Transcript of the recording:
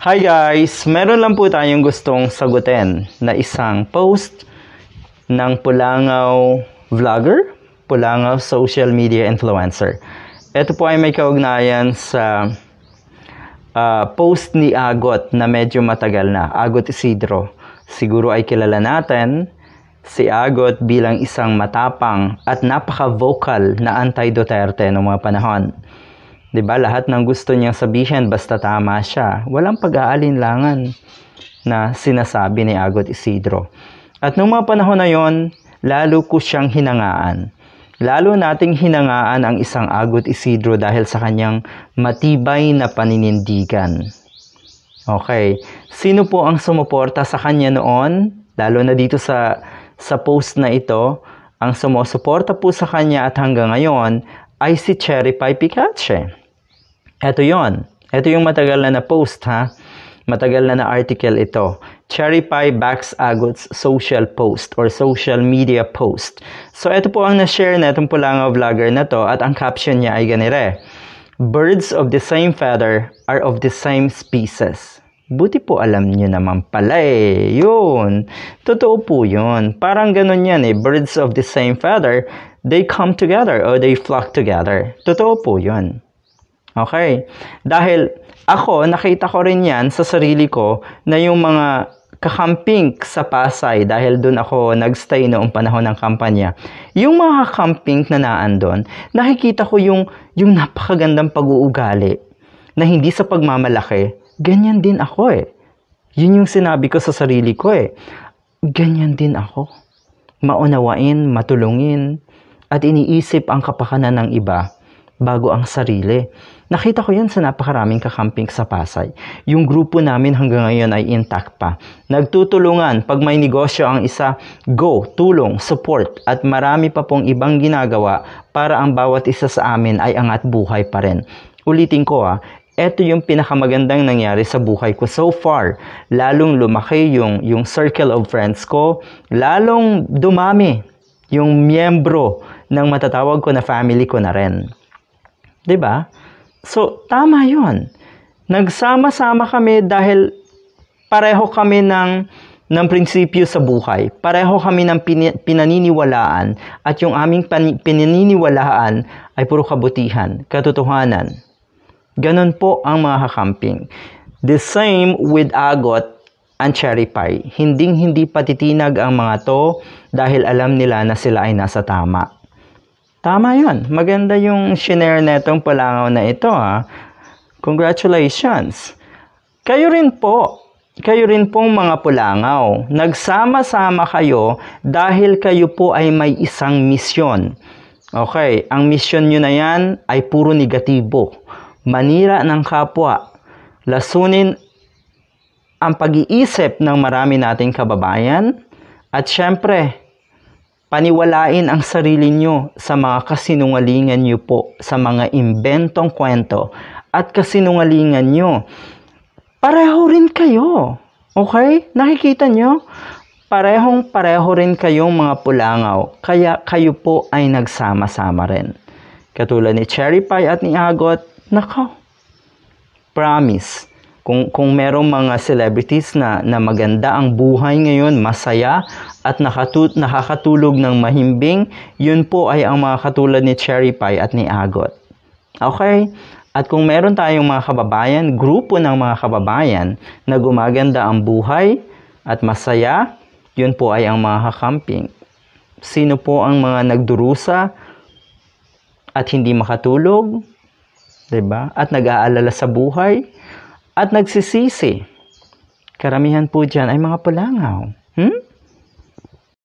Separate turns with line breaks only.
Hi guys! Meron lang po tayong gustong sagutin na isang post ng Pulangaw vlogger, Pulangaw social media influencer. Ito po ay may kaugnayan sa post ni Agot na medyo matagal na, Agot Isidro. Siguro ay kilala natin si Agot bilang isang matapang at napaka-vocal na anti-Duterte noong mga panahon. Diba, lahat ng gusto niyang sabihin basta tama siya. Walang pag-aalinlangan na sinasabi ni Agot Isidro. At noong mga panahon na yon, lalo ko siyang hinangaan. Lalo nating hinangaan ang isang Agot Isidro dahil sa kanyang matibay na paninindigan. Okay, sino po ang sumuporta sa kanya noon? Lalo na dito sa post na ito, ang sumusuporta po sa kanya at hanggang ngayon ay si Cherry Pie Picache. Ito yon. Ito yung matagal na post ha. Matagal na article ito. Cherry Pie backs Agot's social post or social media post. So ito po ang na-share na itong Pulangaw vlogger na to at ang caption niya ay ganire. Birds of the same feather are of the same species. Buti po alam niyo naman pala eh. Yun. Totoo po yun. Parang ganun yan eh. Birds of the same feather, they come together or they flock together. Totoo po yun. Okay? Dahil ako, nakita ko rin yan sa sarili ko na yung mga kakamping sa Pasay dahil doon ako nagstay noong panahon ng kampanya. Yung mga kakamping na naandun, nakikita ko yung napakagandang pag-uugali na hindi sa pagmamalaki, ganyan din ako eh. Yun yung sinabi ko sa sarili ko eh. Ganyan din ako. Maunawain, matulungin, at iniisip ang kapakanan ng iba bago ang sarili. Nakita ko yan sa napakaraming kakamping sa Pasay. Yung grupo namin hanggang ngayon ay intact pa. Nagtutulungan. Pag may negosyo ang isa, go, tulong, support, at marami pa pong ibang ginagawa para ang bawat isa sa amin ay angat buhay pa rin. Ulitin ko ito yung pinakamagandang nangyari sa buhay ko so far. Lalong lumaki yung circle of friends ko, lalong dumami yung miyembro ng matatawag ko na family ko na rin. 'Di ba? So, tama 'yon. Nagsama-sama kami dahil pareho kami ng prinsipyo sa buhay. Pareho kami ng pinaniniwalaan at yung aming pinaniniwalaan ay puro kabutihan, katotohanan. Ganon po ang mga kakamping. The same with Agot and Cherry Pie. Hindi patitinag ang mga to dahil alam nila na sila ay nasa tama. Tama yun. Maganda yung shinare netong Pulangaw na ito ha. Congratulations. Kayo rin pong mga Pulangaw. Nagsama-sama kayo dahil kayo po ay may isang misyon. Okay, ang misyon nyo na yan ay puro negatibo. Manira ng kapwa. Lasunin ang pag-iisip ng marami nating kababayan. At syempre, paniwalain ang sarili nyo sa mga kasinungalingan nyo po, sa mga imbentong kwento at kasinungalingan nyo. Pareho rin kayo. Okay? Nakikita nyo? Pareho rin kayong mga Pulangaw. Kaya kayo po ay nagsama-sama rin. Katulad ni Cherry Pie at ni Agot, nako, promise. Kung merong mga celebrities na maganda ang buhay ngayon, masaya at nakakatulog ng mahimbing, yun po ay ang mga katulad ni Cherry Pie at ni Agot. Okay? At kung meron tayong mga kababayan, grupo ng mga kababayan na gumaganda ang buhay at masaya, yun po ay ang mga kakamping. Sino po ang mga nagdurusa at hindi makatulog? 'Di ba? At nag-aalala sa buhay? At nagsisisi. Karamihan po dyan ay mga Pulangaw.